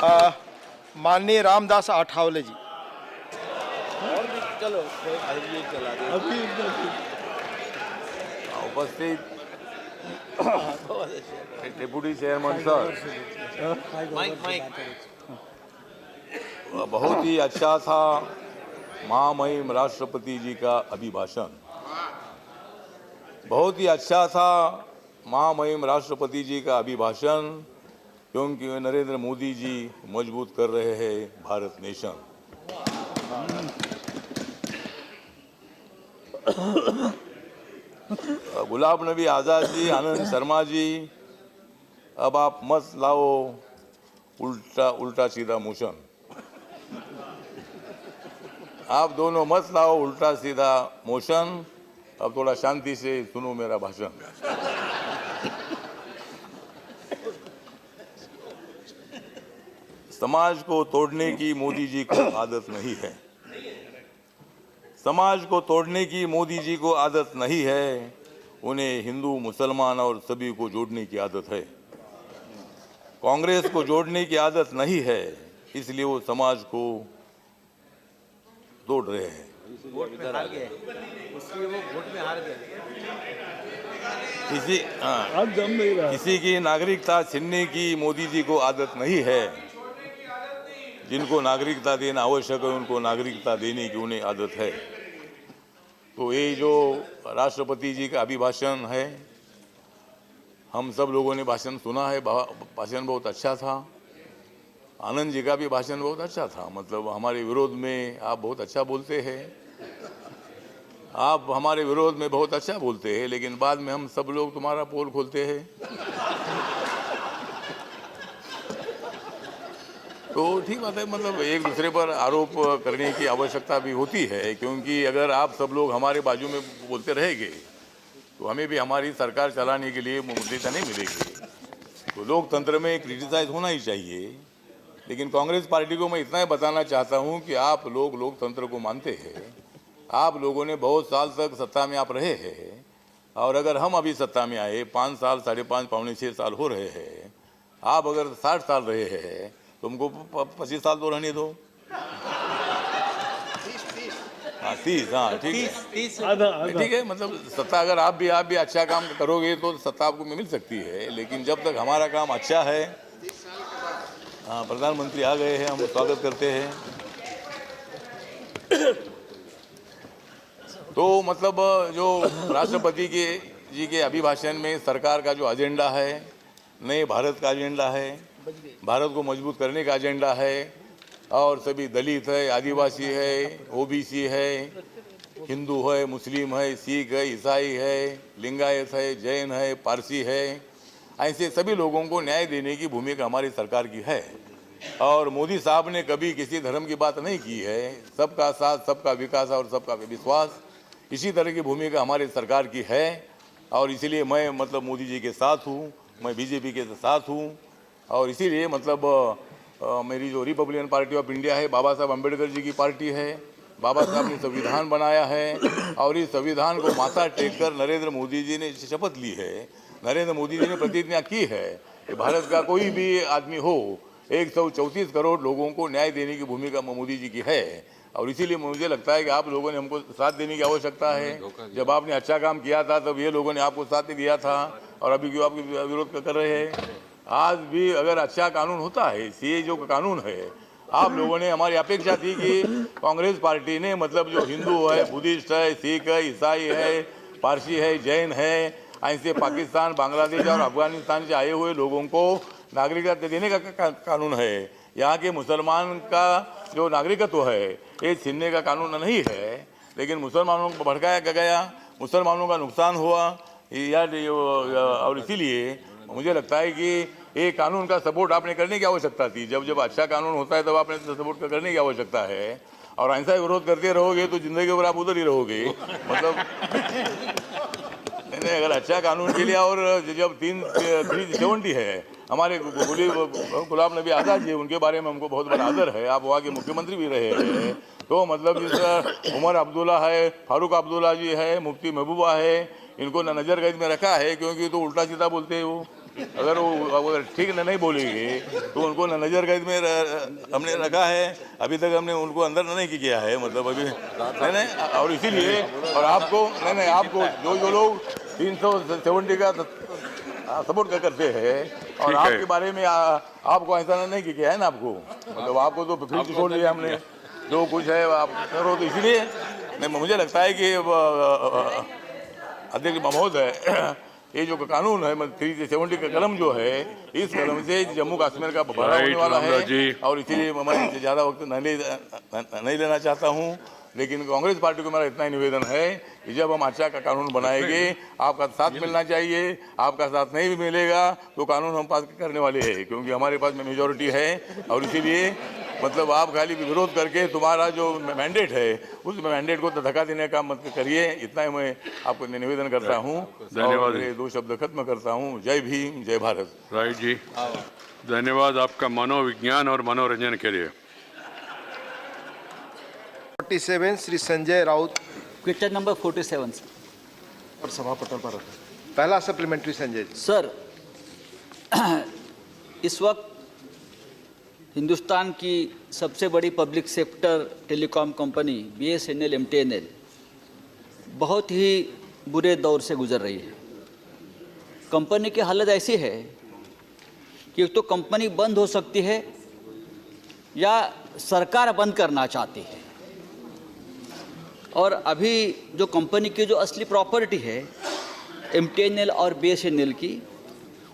माननीय रामदास आठावले जी। और भी चलो ये चला दे अभी उपस्थित डिप्टी चेयरमैन सर, बहुत ही अच्छा था महामहिम राष्ट्रपति जी का अभिभाषण। बहुत ही अच्छा था महामहिम राष्ट्रपति जी का अभिभाषण, क्योंकि नरेंद्र मोदी जी मजबूत कर रहे हैं भारत नेशन। गुलाम नबी आज़ाद जी, आनंद शर्मा जी, अब आप मत लाओ उल्टा सीधा मोशन। आप दोनों मत लाओ उल्टा सीधा मोशन। अब थोड़ा शांति से सुनो मेरा भाषण। समाज को तोड़ने की मोदी जी को आदत नहीं है। समाज को तोड़ने की मोदी जी को आदत नहीं है। उन्हें हिंदू, मुसलमान और सभी को जोड़ने की आदत है। कांग्रेस को जोड़ने की आदत नहीं है, इसलिए वो समाज को तोड़ रहे हैं। वोट में हार गए, इसलिए वो वोट में हार गए। अब जम नहीं रहा। किसी की नागरिकता छीनने की मोदी जी को आदत नहीं है। जिनको नागरिकता देना आवश्यक है उनको नागरिकता देने की उन्हें आदत है। तो ये जो राष्ट्रपति जी का अभिभाषण है, हम सब लोगों ने भाषण सुना है। भाषण बहुत अच्छा था। आनंद जी का भी भाषण बहुत अच्छा था। मतलब हमारे विरोध में आप बहुत अच्छा बोलते हैं। आप हमारे विरोध में बहुत अच्छा बोलते हैं, लेकिन बाद में हम सब लोग तुम्हारा पोल खोलते हैं। तो ठीक बात है, मतलब एक दूसरे पर आरोप करने की आवश्यकता भी होती है, क्योंकि अगर आप सब लोग हमारे बाजू में बोलते रहेंगे तो हमें भी हमारी सरकार चलाने के लिए मुद्दा नहीं मिलेगी। तो लोकतंत्र में क्रिटिसाइज होना ही चाहिए। लेकिन कांग्रेस पार्टी को मैं इतना ही बताना चाहता हूं कि आप लोग लोकतंत्र को मानते हैं। आप लोगों ने बहुत साल तक सत्ता में आप रहे हैं, और अगर हम अभी सत्ता में आए 5 साल, 5.5, पौने 6 साल हो रहे हैं, आप अगर 60 साल रहे हैं तो हमको 25 साल तो रहने दो। 30, हाँ ठीक है, ठीक है। मतलब सत्ता अगर आप भी अच्छा काम करोगे तो सत्ता आपको मिल सकती है। लेकिन जब तक हमारा काम अच्छा है, हाँ प्रधानमंत्री आ गए हैं, हम स्वागत करते हैं। तो मतलब जो राष्ट्रपति जी के अभिभाषण में सरकार का जो एजेंडा है, नए भारत का एजेंडा है, भारत को मजबूत करने का एजेंडा है, और सभी दलित है, आदिवासी है, ओबीसी है, हिंदू है, मुस्लिम है, सिख है, ईसाई है, लिंगायत है, जैन है, पारसी है, ऐसे सभी लोगों को न्याय देने की भूमिका हमारी सरकार की है। और मोदी साहब ने कभी किसी धर्म की बात नहीं की है। सबका साथ, सबका विकास और सबका विश्वास, इसी तरह की भूमिका हमारी सरकार की है। और इसीलिए मैं मतलब मोदी जी के साथ हूँ, मैं बीजेपी के साथ हूँ। और इसीलिए मतलब मेरी जो रिपब्लिकन पार्टी ऑफ इंडिया है, बाबा साहब अम्बेडकर जी की पार्टी है। बाबा साहब ने संविधान बनाया है, और इस संविधान को माथा टेक कर नरेंद्र मोदी जी ने शपथ ली है। नरेंद्र मोदी जी ने प्रतिज्ञा की है कि भारत का कोई भी आदमी हो, 134 करोड़ लोगों को न्याय देने की भूमिका मोदी जी की है। और इसीलिए मुझे लगता है कि आप लोगों ने हमको साथ देने की आवश्यकता है। जब आपने अच्छा काम किया था तब ये लोगों ने आपको साथ ही दिया था, और अभी क्यों आपके विरोध कर रहे हैं? आज भी अगर अच्छा कानून होता है, सीए जो कानून है, आप लोगों ने हमारी अपेक्षा थी कि कांग्रेस पार्टी ने मतलब जो हिंदू है, बुद्धिस्ट है, सिख है, ईसाई है, पारसी है, जैन है, ऐसे पाकिस्तान, बांग्लादेश और अफगानिस्तान से आए हुए लोगों को नागरिकता देने का कानून है। यहाँ के मुसलमान का जो नागरिकत्व है ये छीनने का कानून नहीं है। लेकिन मुसलमानों को भड़काया गया, मुसलमानों का नुकसान हुआ, और इसीलिए मुझे लगता है कि ये कानून का सपोर्ट आपने करने की आवश्यकता थी। जब अच्छा कानून होता है तब आपने सपोर्ट करने की आवश्यकता है। और ऐसा विरोध करते रहोगे तो जिंदगी भर आप उधर ही रहोगे। मतलब नहीं, अगर अच्छा कानून के लिए, और जब 370 है, हमारे गुलाम नबी आज़ाद जी, उनके बारे में हमको बहुत बड़ा आदर है। आप वहाँ के मुख्यमंत्री भी रहे हैं। तो मतलब जिस उमर अब्दुल्ला है, फारूक अब्दुल्ला जी है, मुफ्ती महबूबा है, इनको नजर कैद में रखा है क्योंकि तो उल्टा सीधा बोलते हैं वो। अगर वो अगर ठीक नहीं बोलेंगे तो उनको नजर कैद में हमने रखा है। अभी तक हमने उनको अंदर नहीं किया है, मतलब अभी नहीं। और इसीलिए और आपको नहीं आपको जो लोग 370 का सपोर्ट करते हैं और आपके बारे में आपको ऐसा नहीं किया है ना, आपको मतलब आपको तो फिर छोड़ दिया हमने, जो कुछ है आप करो। तो इसलिए मुझे लगता है कि अध्यक्ष महोदय ये जो कानून है 370 का कलम जो है, इस कलम से जम्मू कश्मीर का बड़ा होने वाला है और इसीलिए मैं ज़्यादा वक्त नहीं लेना चाहता हूँ। लेकिन कांग्रेस पार्टी को मेरा इतना ही निवेदन है कि जब हम अच्छा का कानून बनाएंगे आपका साथ मिलना चाहिए। आपका साथ नहीं भी मिलेगा तो कानून हम पास करने वाले हैं, क्योंकि हमारे पास में मेजॉरिटी है। और इसीलिए मतलब आप खाली विरोध करके तुम्हारा जो मैंडेट है उस मैंडेट को धक्का देने का मत करिए। इतना ही मैं आपको निवेदन करता हूँ। धन्यवाद। दो शब्द खत्म करता हूँ। जय भीम, जय भारत। राइट जी, धन्यवाद आपका मनोविज्ञान और मनोरंजन के लिए। 47 Shri Sanjay Raut. Question number 47 sir. और सभापति पर पहला सप्लीमेंट्री संजय जी। सर, इस वक्त हिंदुस्तान की सबसे बड़ी public sector telecom company BSNL MTNL बहुत ही बुरे दौर से गुजर रही है। कंपनी की हालत ऐसी है कि एक तो कंपनी बंद हो सकती है या सरकार बंद करना चाहती है। और अभी जो कंपनी की जो असली प्रॉपर्टी है MTNL और BSNL की,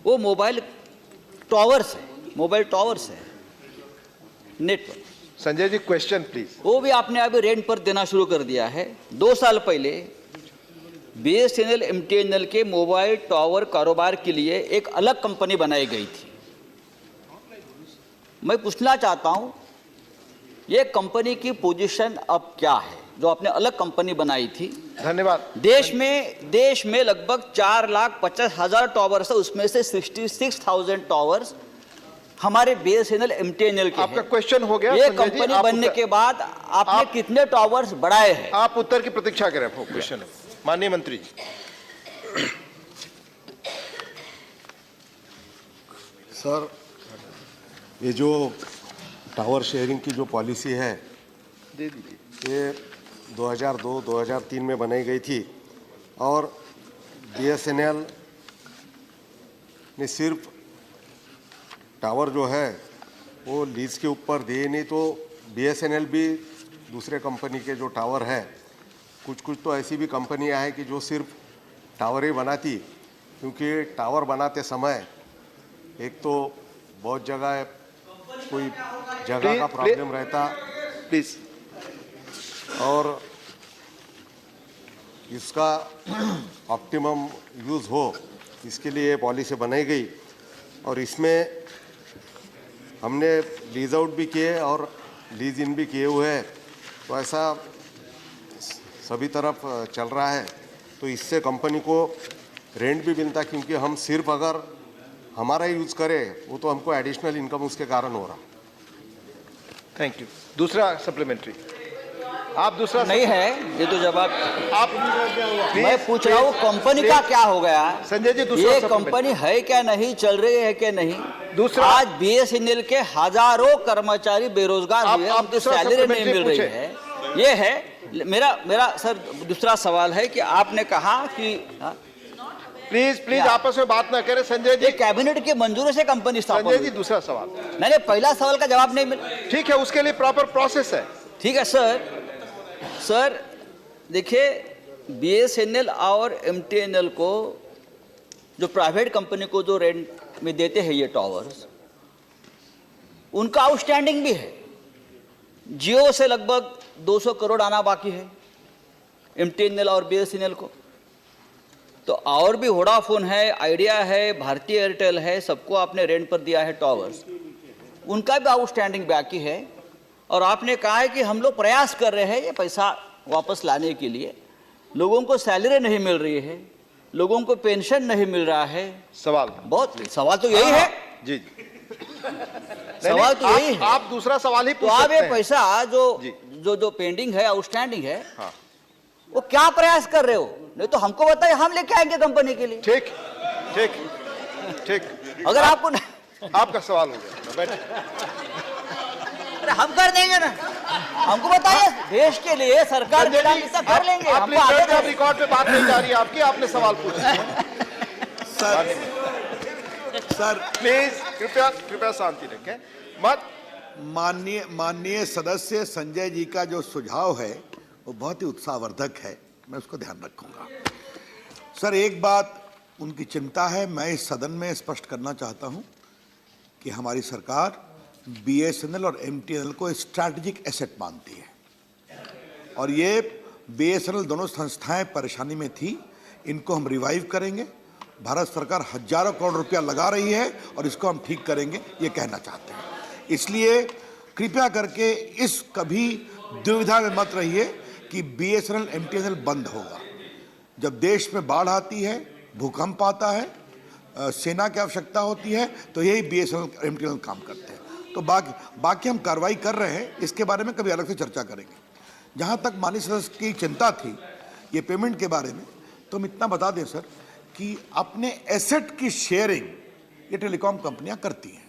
वो मोबाइल टावर्स है, network. Sanjay ji question please. वो भी आपने अभी रेंट पर देना शुरू कर दिया है। 2 साल पहले BSNL MTNL के मोबाइल टावर कारोबार के लिए एक अलग कंपनी बनाई गई थी। मैं पूछना चाहता हूं, ये कंपनी की पोजीशन अब क्या है जो आपने अलग कंपनी बनाई थी? धन्यवाद। देश में लगभग 4,50,000 टावर्स है, उसमें से 66,000 टावर्स हमारे BSNL MTNL के आपका हैं। क्वेश्चन हो गया। ये कंपनी बनने के बाद आपने कितने टावर्स बढ़ाए हैं? आप उत्तर की प्रतीक्षा करें। क्वेश्चन माननीय मंत्री जी। सर, ये जो टावर शेयरिंग की जो पॉलिसी है दे दीजिए। ये 2002-2003 में बनाई गई थी और BSNL ने सिर्फ टावर जो है वो लीज के ऊपर दिए, नहीं तो BSNL भी दूसरे कंपनी के जो टावर है, कुछ तो ऐसी भी कंपनियां हैं कि जो सिर्फ टावर ही बनाती। क्योंकि टावर बनाते समय एक तो बहुत जगह कोई जगह का प्रॉब्लम रहता प्लीज, और इसका ऑप्टिमम यूज़ हो, इसके लिए पॉलिसी बनाई गई। और इसमें हमने लीज आउट भी किए और लीज इन भी किए हुए हैं, तो ऐसा सभी तरफ चल रहा है। तो इससे कंपनी को रेंट भी मिलता, क्योंकि हम सिर्फ अगर हमारा यूज़ करें वो तो हमको एडिशनल इनकम उसके कारण हो रहा। Thank you. दूसरा सप्लीमेंट्री। आप दूसरा नहीं है ये तो जवाब आप मैं पूछ रहा हूँ, कंपनी का क्या हो गया? संजय जी दूसरा ये supplement। कंपनी है क्या नहीं, चल रही है क्या नहीं? दूसरा, आज BSNL के हजारों कर्मचारी बेरोजगार हुए, आप उनकी दूसरा सैलरी नहीं supplementary मिल रही पूछे। है। ये है मेरा सर दूसरा सवाल है कि आपने कहा कि प्लीज आपस में बात ना करें। संजय जी, कैबिनेट की मंजूरी से कंपनी स्थापन संजय जी हुई। दूसरा सवाल। नहीं, पहला सवाल का जवाब नहीं मिला। ठीक है, उसके लिए प्रॉपर प्रोसेस है। ठीक है सर देखिए, BSNL और MTNL को जो प्राइवेट कंपनी को जो रेंट में देते हैं ये टावर्स, उनका आउटस्टैंडिंग भी है। जियो से लगभग 200 करोड़ आना बाकी है MTNL और BSNL को। तो और भी वोडाफोन है, आइडिया है, भारतीय एयरटेल है, सबको आपने रेंट पर दिया है टावर्स, उनका भी आउटस्टैंडिंग बाकी है। और आपने कहा है कि हम लोग प्रयास कर रहे हैं ये पैसा वापस लाने के लिए। लोगों को सैलरी नहीं मिल रही है, लोगों को पेंशन नहीं मिल रहा है। सवाल तो यही है जी। सवाल तो यही है। आप दूसरा सवाल ही तो पूछ आप सकते ये हैं। पैसा जो पेंडिंग है, आउटस्टैंडिंग है, हाँ। वो क्या प्रयास कर रहे हो? नहीं तो हमको बताइए, हम लेके आएंगे कंपनी के लिए। ठीक। ठीक, अगर आपको आपका सवाल हो गया, बैठे। अरे हम कर देंगे ना, हमको बताइए, देश के लिए सरकार जो डालता कर लेंगे, हमको आगे आप रिकॉर्ड पे बात नहीं जा रही है आपकी, आपने सवाल पूछा। सर प्लीज कृपया शांति रखें, मत। माननीय सदस्य संजय जी का जो सुझाव है वो बहुत ही उत्साहवर्धक है, मैं उसको ध्यान रखूंगा। सर एक बात उनकी चिंता है, मैं इस सदन में स्पष्ट करना चाहता हूं कि हमारी सरकार बीएसएनएल और एमटीएनएल को स्ट्रैटेजिक एसेट मानती है और ये बीएसएनएल दोनों संस्थाएं परेशानी में थी, इनको हम रिवाइव करेंगे। भारत सरकार हजारों करोड़ रुपया लगा रही है और इसको हम ठीक करेंगे, ये कहना चाहते हैं। इसलिए कृपया करके इस कभी दुविधा में मत रहिए कि बीएसएनएल एमटीएनएल बंद होगा। जब देश में बाढ़ आती है, भूकंप आता है, सेना की आवश्यकता होती है, तो यही बीएसएनएल एमटीएनएल काम करते हैं। तो बाकी हम कार्रवाई कर रहे हैं, इसके बारे में कभी अलग से चर्चा करेंगे। जहाँ तक माननीय सदस्य की चिंता थी ये पेमेंट के बारे में, तो हम इतना बता दें सर कि अपने एसेट की शेयरिंग ये टेलीकॉम कंपनियां करती हैं।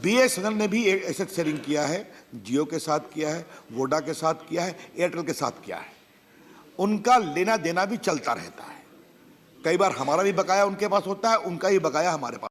बीएसएनएल ने भी एक एसेट शेयरिंग किया है, जियो के साथ किया है, वोडा के साथ किया है, एयरटेल के साथ किया है। उनका लेना देना भी चलता रहता है। कई बार हमारा भी बकाया उनके पास होता है, उनका ही बकाया हमारे पास